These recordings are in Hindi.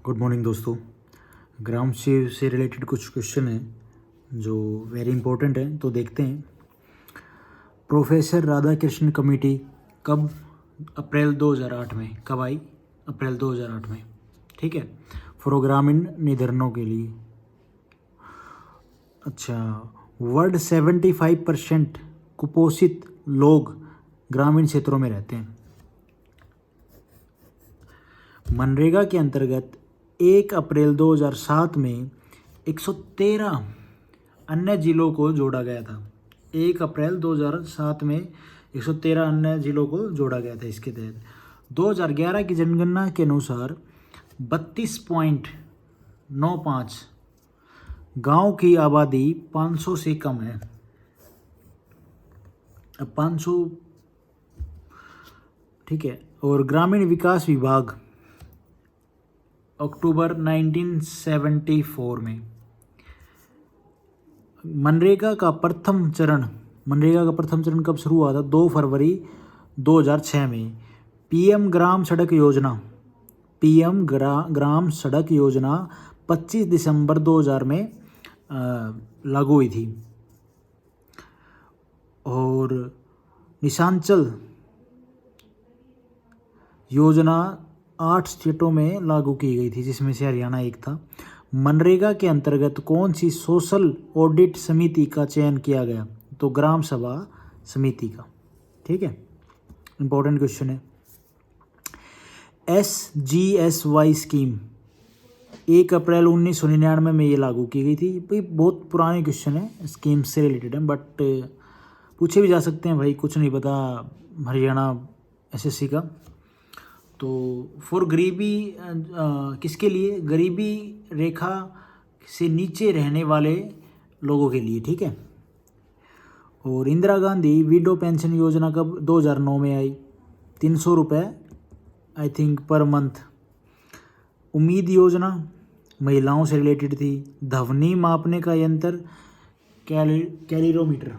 गुड मॉर्निंग दोस्तों। ग्राम से रिलेटेड कुछ क्वेश्चन हैं जो वेरी इंपॉर्टेंट हैं, तो देखते हैं। प्रोफेसर राधाकृष्णन कमेटी कब अप्रैल 2008 में कब आई? अप्रैल 2008 में, ठीक है, फॉर ग्रामीण निर्धनों के लिए। अच्छा, वर्ल्ड 75% कुपोषित लोग ग्रामीण क्षेत्रों में रहते हैं। मनरेगा के अंतर्गत 1 अप्रैल 2007 में 113 अन्य जिलों को जोड़ा गया था। 1 अप्रैल 2007 में 113 अन्य जिलों को जोड़ा गया था। इसके तहत 2011 की जनगणना के अनुसार 32.95 गांव की आबादी 500 से कम है। अब 500, ठीक है। और ग्रामीण विकास विभाग अक्टूबर 1974 में मनरेगा का प्रथम चरण कब शुरू हुआ था? 2 फरवरी 2006 में। पीएम ग्राम सड़क योजना 25 दिसंबर 2000 में लागू हुई थी। और निशांचल योजना 8 स्टेटों में लागू की गई थी, जिसमें से हरियाणा एक था। मनरेगा के अंतर्गत कौन सी सोशल ऑडिट समिति का चयन किया गया? तो ग्राम सभा समिति का, ठीक है। इंपॉर्टेंट क्वेश्चन है। SGSY स्कीम 1 अप्रैल 1999 में ये लागू की गई थी। भाई बहुत पुराने क्वेश्चन है, स्कीम से रिलेटेड है, बट पूछे भी जा सकते हैं। भाई कुछ नहीं पता हरियाणा SSC का। तो फॉर गरीबी किसके लिए? गरीबी रेखा से नीचे रहने वाले लोगों के लिए, ठीक है। और इंदिरा गांधी विडो पेंशन योजना कब? 2009 में आई। 300 रुपये आई थिंक पर मंथ। उम्मीद योजना महिलाओं से रिलेटेड थी। ध्वनि मापने का यंत्र कैलोरीमीटर।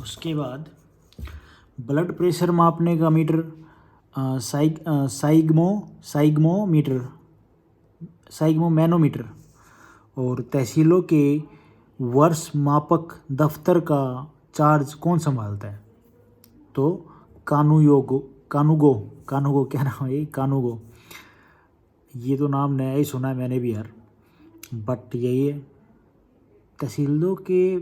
उसके बाद ब्लड प्रेशर मापने का मीटर मैनोमीटर। और तहसीलों के वर्ष मापक दफ्तर का चार्ज कौन संभालता है? तो कानूगो क्या नाम है? कानूगो। ये तो नाम नया ही सुना है मैंने भी यार, बट यही है। तहसीलों के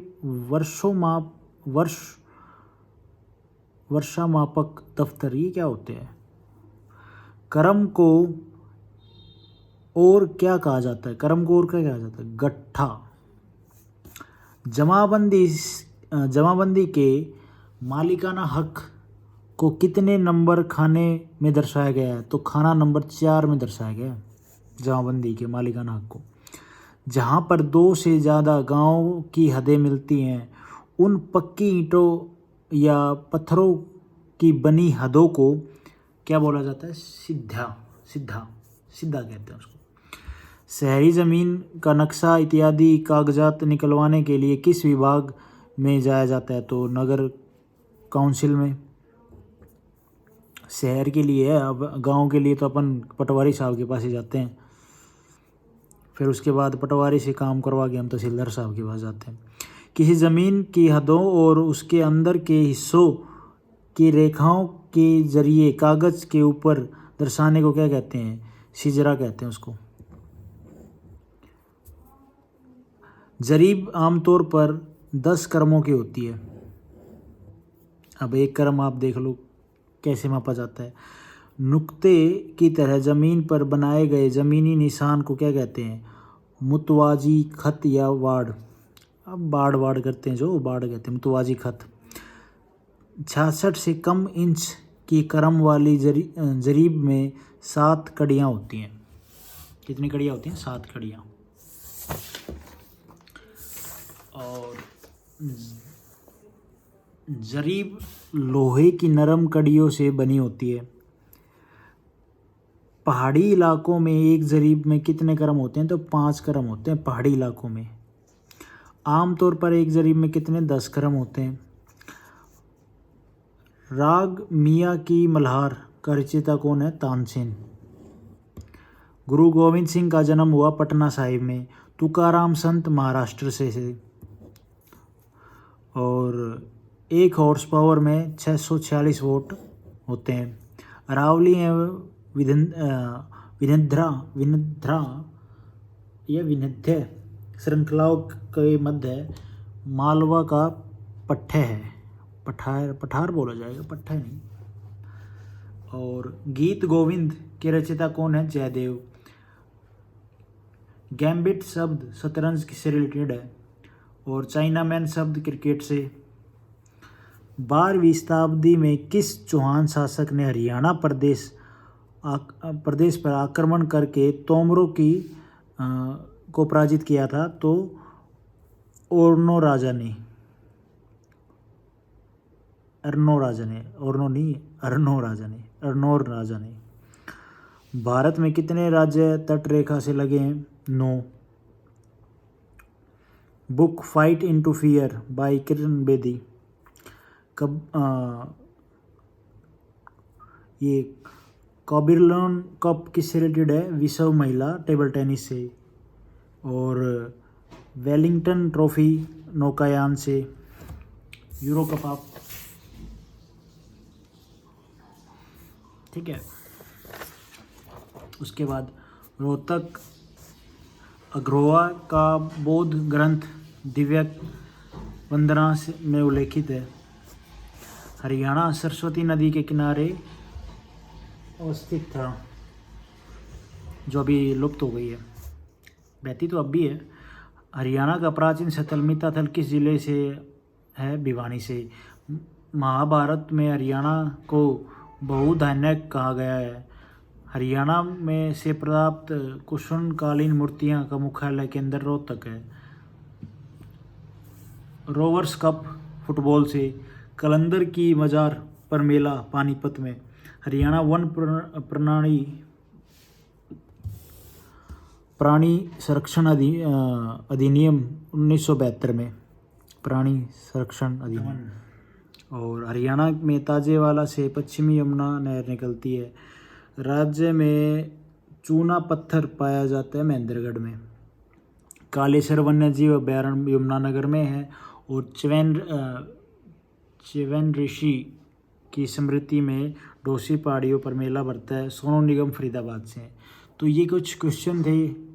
वर्षा मापक दफ्तर, ये क्या होते हैं? करम को और क्या कहा जाता है? गट्ठा। जमाबंदी के मालिकाना हक को कितने नंबर खाने में दर्शाया गया है? तो खाना नंबर 4 में दर्शाया गया है जमाबंदी के मालिकाना हक को। जहाँ पर 2 से ज़्यादा गांव की हदें मिलती हैं, उन पक्की ईंटों या पत्थरों की बनी हदों को क्या बोला जाता है? सिद्धा कहते हैं उसको। शहरी ज़मीन का नक्शा इत्यादि कागजात निकलवाने के लिए किस विभाग में जाया जाता है? तो नगर काउंसिल में। शहर के लिए है, अब गांव के लिए तो अपन पटवारी साहब के पास ही जाते हैं। फिर उसके बाद पटवारी से काम करवा के हम तहसीलदार साहब के पास जाते हैं। किसी ज़मीन की हदों और उसके अंदर के हिस्सों की रेखाओं के जरिए कागज़ के ऊपर दर्शाने को क्या कहते हैं? सिजरा कहते हैं उसको। जरीब आमतौर पर 10 क्रमों की होती है। अब एक क्रम आप देख लो कैसे मापा जाता है। नुक्ते की तरह ज़मीन पर बनाए गए ज़मीनी निशान को क्या कहते हैं? मुतवाजी खत या वाड़। अब बाड़ करते हैं जो, बाड़ कहते हैं, मुतवाजी खत। 66 से कम इंच की क्रम वाली जरीब में 7 कड़ियाँ होती हैं। कितनी कड़ियाँ होती हैं? 7 कड़ियाँ। और जरीब लोहे की नरम कड़ियों से बनी होती है। पहाड़ी इलाकों में एक जरीब में कितने क्रम होते हैं? तो 5 क्रम होते हैं पहाड़ी इलाकों में। आमतौर पर एक जरीब में कितने? 10 क्रम होते हैं। राग मियाँ की मल्हार का रचयिता कौन है? तानसेन। गुरु गोविंद सिंह का जन्म हुआ पटना साहिब में। तुकाराम संत महाराष्ट्र से थे। और 1 हॉर्स पावर में 646 वोट होते हैं। अरावली एवं विंध्य श्रृंखलाओं के मध्य मालवा का पट्टे है। पठार बोला जाएगा, पट्टे नहीं। और गीत गोविंद के रचयिता कौन है? जयदेव। गैम्बिट शब्द शतरंज से रिलेटेड है। और चाइना मैन शब्द क्रिकेट से। 12वीं शताब्दी में किस चौहान शासक ने हरियाणा प्रदेश पर आक्रमण करके तोमरों को पराजित किया था? तो अर्नो राजा ने। भारत में कितने राज्य तट रेखा से लगे हैं? 9। Book fight into fear by Kiran Bedi ये कॉबिरलोन कप किससे रिलेटेड है? विश्व महिला टेबल टेनिस से। और वेलिंगटन ट्रॉफी नौकायान से। यूरो कप आप, ठीक है। उसके बाद रोहतक अग्रवाल का बौद्ध ग्रंथ दिव्य वंदना में उल्लेखित है। हरियाणा सरस्वती नदी के किनारे अवस्थित था, जो अभी लुप्त हो गई है। बहती तो अब भी है। हरियाणा का प्राचीन स्थल मिताथल किस जिले से है? भिवानी से। महाभारत में हरियाणा को बहुधान्यक कहा गया है। हरियाणा में से प्राप्त कुषाणकालीन मूर्तियां का मुख्यालय केंद्र रोहतक है। रोवर्स कप फुटबॉल से। कलंदर की मजार पर मेला पानीपत में। हरियाणा वन प्राणी संरक्षण अधिनियम 1972 में। प्राणी संरक्षण अधिनियम। और हरियाणा में ताजेवाला से पश्चिमी यमुना नहर निकलती है। राज्य में चूना पत्थर पाया जाता है महेंद्रगढ़ में। कालेश्वर वन्य जीव अभयारण्य यमुनानगर में है। और च्यवन ऋषि की स्मृति में डोसी पहाड़ियों पर मेला भरता है। सोनू निगम फरीदाबाद से। तो ये कुछ क्वेश्चन थे